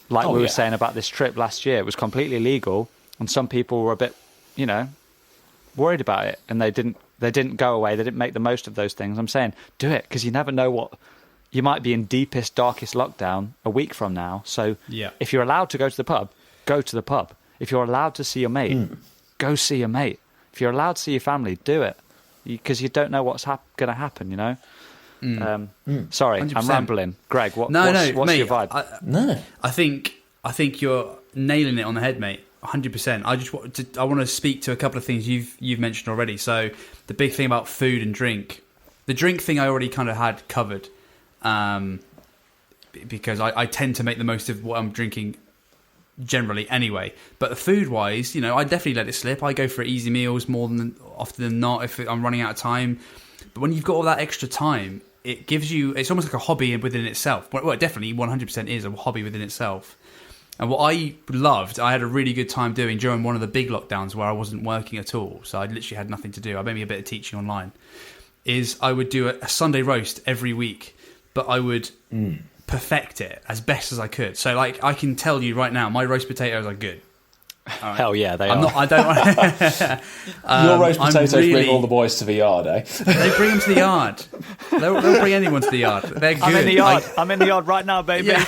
like we were saying about this trip last year, it was completely legal, and some people were a bit, worried about it, and they didn't go away. They didn't make the most of those things. I'm saying do it, because you never know what you might be in deepest, darkest lockdown a week from now. So if you're allowed to go to the pub, go to the pub. If you're allowed to see your mate, go see your mate. If you're allowed to see your family, do it, because you don't know what's going to happen. Sorry, 100%. I'm rambling. Greg, what's mate, your vibe? I think you're nailing it on the head, mate. 100%. I want to speak to a couple of things you've mentioned already. So the big thing about food and drink, the drink thing I already kind of had covered, because I tend to make the most of what I'm drinking generally anyway. But food wise, I definitely let it slip. I go for easy meals more than often than not if I'm running out of time. But when you've got all that extra time, it gives you, it's almost like a hobby within itself. Well, it definitely 100% is a hobby within itself. And what I loved, I had a really good time doing during one of the big lockdowns where I wasn't working at all, so I literally had nothing to do. I maybe a bit of teaching online. Is I would do a Sunday roast every week, but I would perfect it as best as I could. So, like, I can tell you right now, my roast potatoes are good. Right. Hell yeah, they are. I don't. Your roast potatoes bring all the boys to the yard, eh? They bring them to the yard. They'll bring anyone to the yard. They're good. I'm in the yard. I'm in the yard right now, baby. Yeah.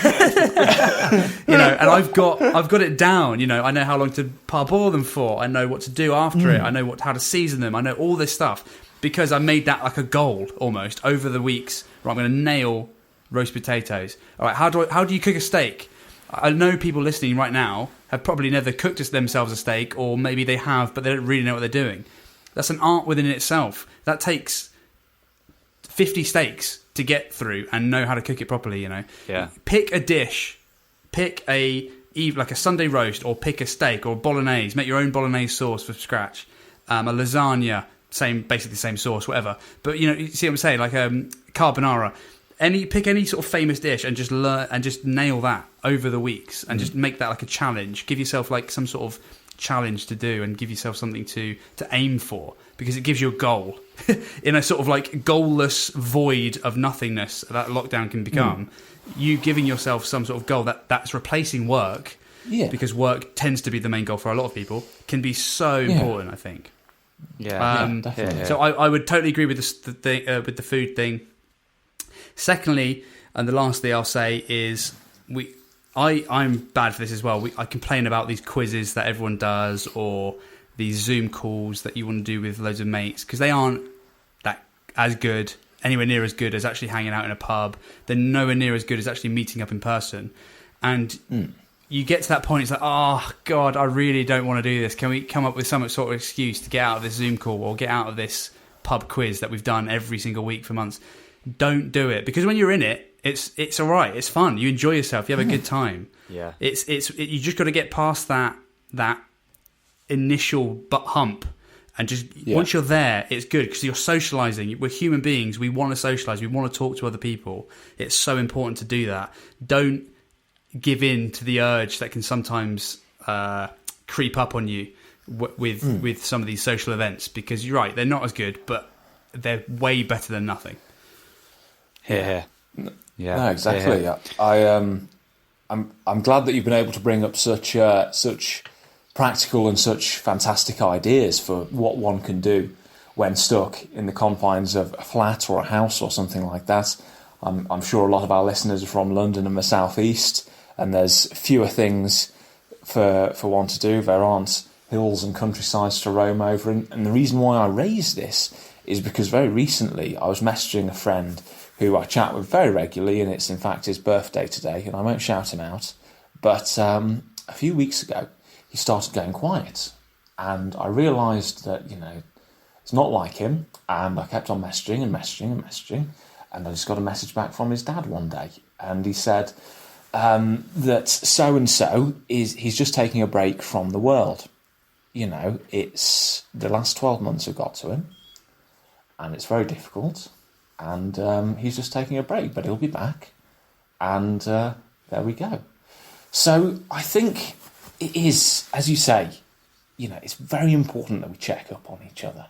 And I've got it down. I know how long to parboil them for. I know what to do after it. I know how to season them. I know all this stuff because I made that like a goal almost over the weeks. Right, I'm going to nail roast potatoes. All right, how do you cook a steak? I know people listening right now have probably never cooked themselves a steak, or maybe they have, but they don't really know what they're doing. That's an art within itself. That takes 50 steaks to get through and know how to cook it properly, Yeah. Pick a dish. Pick like a Sunday roast, or pick a steak or bolognese. Make your own bolognese sauce from scratch. A lasagna, basically the same sauce, whatever. But, you see what I'm saying? Like carbonara. Pick any sort of famous dish and just learn and just nail that over the weeks and just make that like a challenge. Give yourself like some sort of challenge to do and give yourself something to aim for, because it gives you a goal in a sort of like goalless void of nothingness that lockdown can become. You giving yourself some sort of goal that's replacing work, because work tends to be the main goal for a lot of people, can be so important, I think. Definitely. So I would totally agree with with the food thing. Secondly, and the last thing I'll say is I'm bad for this as well. I complain about these quizzes that everyone does, or these Zoom calls that you want to do with loads of mates, because they aren't that as good, anywhere near as good as actually hanging out in a pub. They're nowhere near as good as actually meeting up in person. And you get to that point, it's like, oh, God, I really don't want to do this. Can we come up with some sort of excuse to get out of this Zoom call or get out of this pub quiz that we've done every single week for months? Don't do it, because when you're in it, it's all right. It's fun. You enjoy yourself. You have a good time. Yeah. You just got to get past that initial butt hump, and just once you're there, it's good, because you're socializing. We're human beings. We want to socialize. We want to talk to other people. It's so important to do that. Don't give in to the urge that can sometimes creep up on you with some of these social events, because you're right. They're not as good, but they're way better than nothing. Yeah. No, exactly. I'm glad that you've been able to bring up such practical and such fantastic ideas for what one can do when stuck in the confines of a flat or a house or something like that. I'm sure a lot of our listeners are from London and the South East, and there's fewer things for one to do. There aren't hills and countrysides to roam over. And the reason why I raise this is because very recently I was messaging a friend who I chat with very regularly, and it's in fact his birthday today, and I won't shout him out. But a few weeks ago, he started going quiet, and I realised that, it's not like him, and I kept on messaging, and I just got a message back from his dad one day, and he said that so-and-so he's just taking a break from the world. It's the last 12 months have got to him, and it's very difficult. And he's just taking a break, but he'll be back. And there we go. So I think it is, as you say, it's very important that we check up on each other.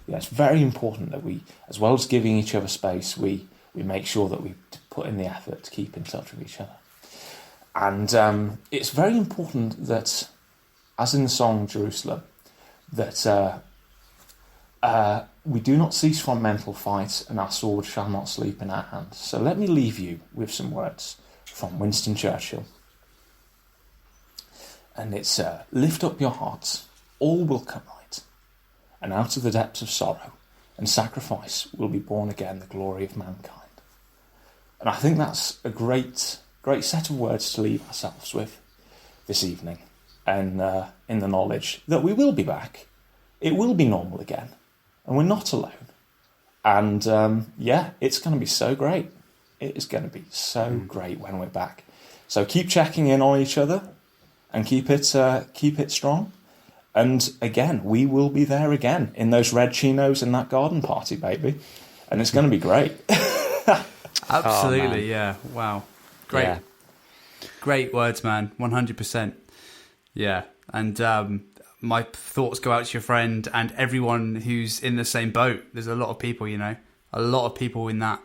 It's very important that we, as well as giving each other space, we make sure that we put in the effort to keep in touch with each other. And it's very important that, as in the song Jerusalem, that we do not cease from mental fight, and our sword shall not sleep in our hands. So let me leave you with some words from Winston Churchill. And it's, lift up your hearts, all will come right, and out of the depths of sorrow and sacrifice will be born again the glory of mankind. And I think that's a great set of words to leave ourselves with this evening, and in the knowledge that we will be back. It will be normal again, and we're not alone. And it's going to be so great. It is going to be so great when we're back. So keep checking in on each other, and keep it strong. And again, we will be there again in those red chinos in that garden party, baby, and it's going to be great. Absolutely, yeah. Wow, great, great words, man. 100%. Yeah, and my thoughts go out to your friend and everyone who's in the same boat. There's a lot of people, a lot of people in that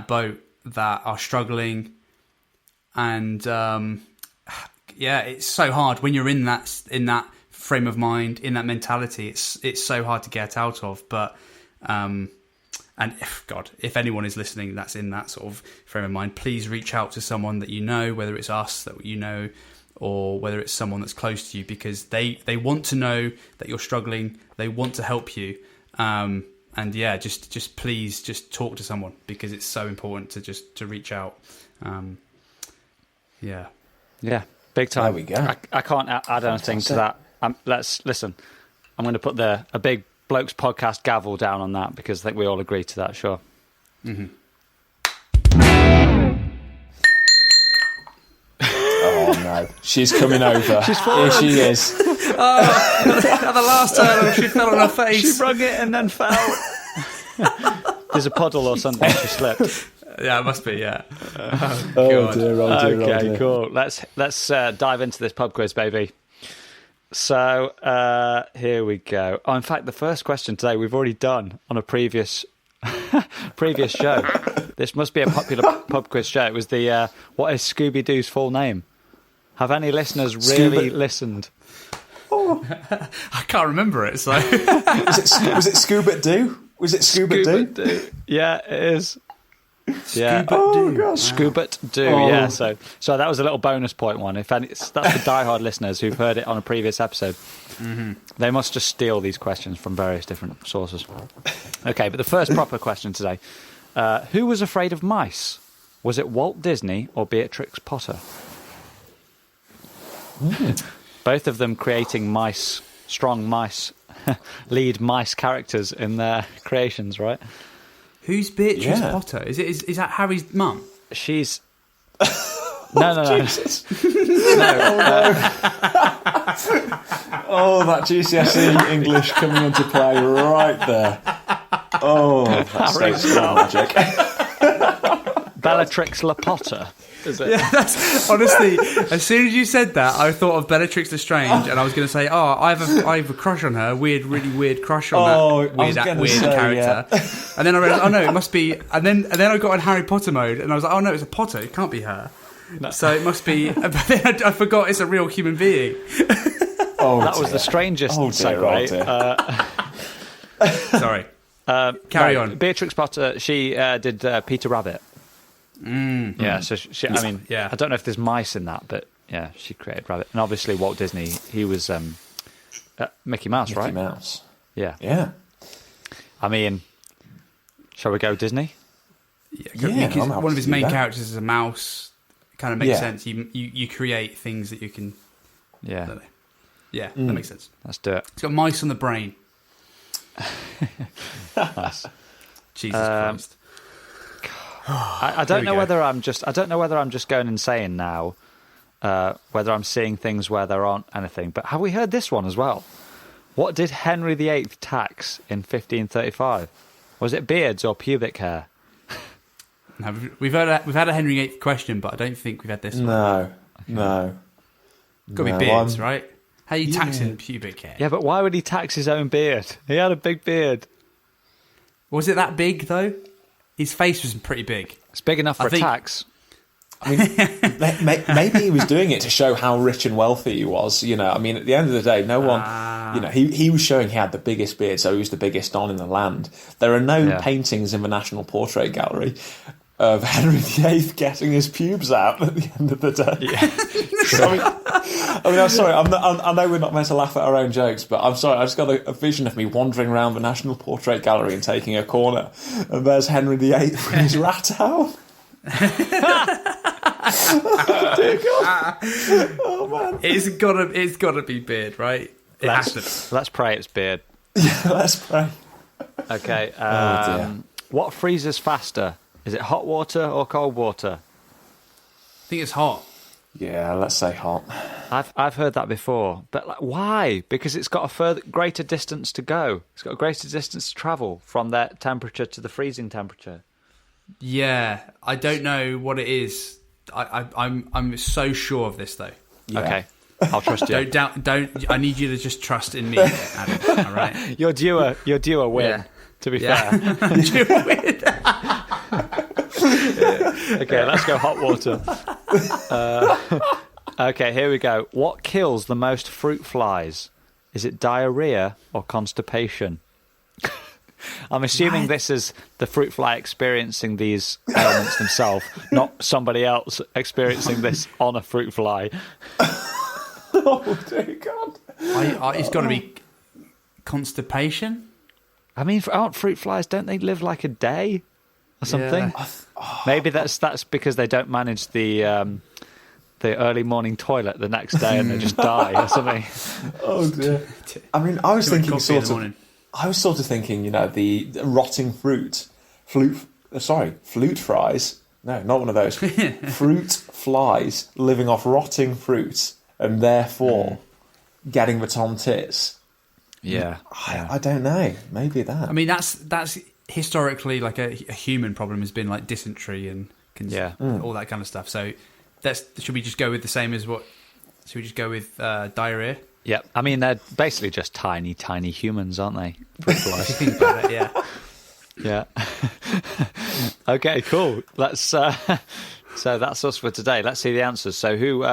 boat that are struggling, and it's so hard when you're in that frame of mind, in that mentality. It's so hard to get out of. But and if anyone is listening that's in that sort of frame of mind, please reach out to someone that you know, whether it's us that you know, or whether it's someone that's close to you, because they want to know that you're struggling. They want to help you. And just please just talk to someone, because it's so important to reach out. Yeah, big time. There we go. I can't add anything to that. Let's listen. I'm going to put a big Blokes podcast gavel down on that, because I think we all agree to that. Sure. Mm-hmm. Oh no, she's coming over. She's fallen. Here she is. At the last time she fell on her face. She wrung it and then fell. There's a puddle or something. She slipped. Yeah, it must be. Yeah. Oh dear. Okay, cool. Let's dive into this pub quiz, baby. So here we go. Oh, in fact, the first question today we've already done on a previous show. This must be a popular pub quiz show. It was the what is Scooby-Doo's full name? Have any listeners really listened? Oh. I can't remember it. So was it Scuba Doo? Was it Scuba Doo? Yeah, it is. Yeah. Scuba Doo. Yeah. So that was a little bonus point one. If any, that's the diehard listeners who've heard it on a previous episode. Mm-hmm. They must just steal these questions from various different sources. Okay, but the first proper question today: who was afraid of mice? Was it Walt Disney or Beatrix Potter? Both of them creating strong mice, lead mice characters in their creations, right? Who's Beatrix Potter? Is that Harry's mum? She's no. Jesus. Oh, that GCSE English coming into play right there. Oh, that's magic. Bellatrix Potter. Is it? Yeah, that's honestly. As soon as you said that, I thought of Bellatrix Lestrange, and I was going to say, I have a crush on her. Really weird crush on that weird character. Yeah. And then I realised, it must be. And then I got in Harry Potter mode, and I was like, no, it's a Potter. It can't be her. No. So it must be. But then I forgot it's a real human being. That was the strangest segue. Sorry. Carry on. Beatrix Potter. She did Peter Rabbit. Mm. Yeah, so she, I mean, I don't know if there's mice in that, but yeah, she created Rabbit. And obviously Walt Disney, he was Mickey Mouse, right? Mickey Mouse. Yeah. I mean, shall we go Disney? Yeah, because one of his main characters is a mouse. It kind of makes sense. You create things that you can... Yeah. That makes sense. Let's do it. It's got mice on the brain. Nice. Jesus Christ. I don't know whether I'm just going insane now, whether I'm seeing things where there aren't anything. But have we heard this one as well? What did Henry VIII tax in 1535? Was it beards or pubic hair? No, we've had a Henry VIII question, but I don't think we've had this one. No. Got to be beards, right? How are you taxing pubic hair? Yeah, but why would he tax his own beard? He had a big beard. Was it that big though? His face was pretty big. It's big enough for a tax. I mean, maybe he was doing it to show how rich and wealthy he was. You know, I mean, at the end of the day, no one. You know, he was showing he had the biggest beard, so he was the biggest Don in the land. There are no paintings in the National Portrait Gallery of Henry VIII getting his pubes out at the end of the day. I mean, I'm sorry. I know we're not meant to laugh at our own jokes, but I'm sorry. I just got a vision of me wandering around the National Portrait Gallery and taking a corner, and there's Henry VIII with his rat out. Oh, dear God. Oh man, it's gotta be beard, right? It has to be. Let's pray it's beard. Yeah, let's pray. Okay. Dear. What freezes faster? Is it hot water or cold water? I think it's hot. Yeah, let's say hot. I've heard that before, but like, why? Because it's got a greater distance to go. It's got a greater distance to travel from that temperature to the freezing temperature. Yeah, I don't know what it is. I'm so sure of this though. Yeah. Okay, I'll trust you. Don't. I need you to just trust in me, Adam. All right. You're due a win. Yeah. To be fair. Due a win. Okay, let's go hot water. Okay, here we go. What kills the most fruit flies? Is it diarrhea or constipation? I'm assuming this is the fruit fly experiencing these ailments themselves, not somebody else experiencing this on a fruit fly. Oh dear God! It's got to be constipation. I mean, aren't fruit flies? Don't they live like a day or something? Yeah. Maybe that's because they don't manage the early morning toilet the next day and they just die or something. Oh dear! I mean, I was thinking sort of thinking, you know, the rotting flute flies. No, not one of those. Fruit flies living off rotting fruit and therefore getting the tom tits. Yeah. I don't know. Maybe that. I mean, that's historically like a human problem has been like dysentery and all that kind of stuff. So should we just go with the same as what? Should we just go with diarrhea? Yeah, I mean, they're basically just tiny, tiny humans, aren't they? Fruit flies. Think about it, yeah. Yeah. Okay, cool. Let's. So that's us for today. Let's see the answers. So who?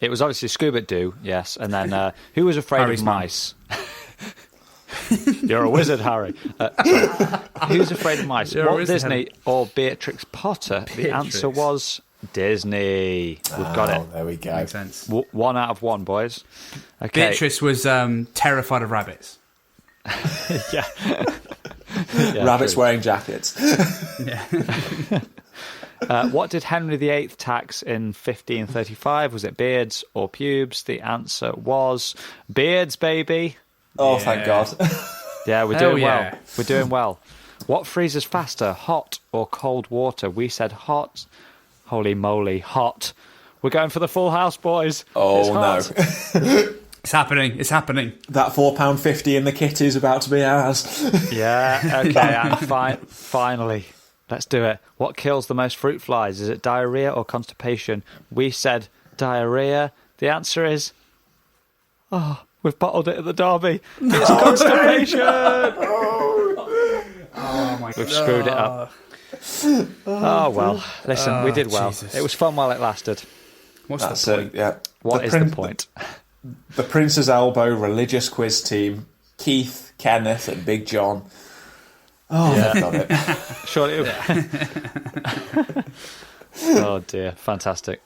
It was obviously Scuba Doo, yes, and then who was afraid Harry's of mice? You're a wizard, Harry. Who's afraid of mice? Walt Disney or Beatrix Potter? The answer was Disney. We've got it. There we go. Makes sense. 1 out of 1, boys. Okay. Beatrice was terrified of rabbits. Yeah. Rabbits true. wearing jackets. Yeah. What did Henry VIII tax in 1535? Was it beards or pubes? The answer was beards, baby. Oh, thank God. Yeah, we're doing well. We're doing well. What freezes faster, hot or cold water? We said hot. Holy moly, hot. We're going for the full house, boys. Oh, no. It's happening. It's happening. That £4.50 in the kitty is about to be ours. Yeah, okay, and finally, let's do it. What kills the most fruit flies? Is it diarrhea or constipation? We said diarrhea. The answer is... Oh, we've bottled it at the Derby. It's constipation! Oh, my God. We've screwed it up. Oh, well. Listen, we did well. Jesus. It was fun while it lasted. What's That's the point? it, yeah. What is the point? The Prince's Elbow religious quiz team, Keith, Kenneth and Big John. Oh, Yeah. they've got it. Surely. Oh, dear. Fantastic.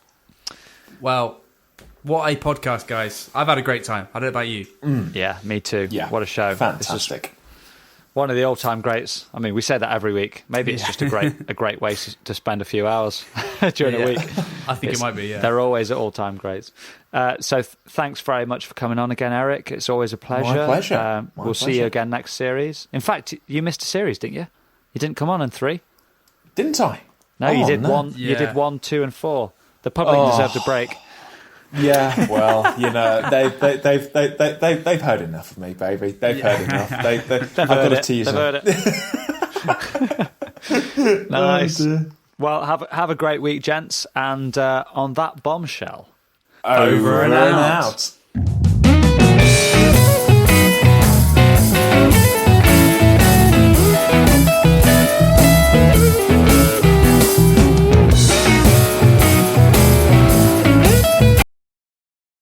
Well, what a podcast, guys. I've had a great time. I don't know about you. Yeah, me too. Yeah. What a show. Fantastic. This is one of the all-time greats. I mean, we say that every week. Maybe it's just a great way to spend a few hours during a week. I think it might be, yeah. They're always at all-time greats. So thanks very much for coming on again, Eric. It's always a pleasure. My pleasure. We'll see you again next series. In fact, you missed a series, didn't you? You didn't come on in 3. Didn't I? No, you did 1. Yeah. You did 1, 2, and 4. The public deserved a break. Yeah, well, you know, they've heard enough of me, baby. They've heard enough. I've got to tease They've them. heard it. Nice. Oh, Well, have a great week, gents. And on that bombshell, over and out.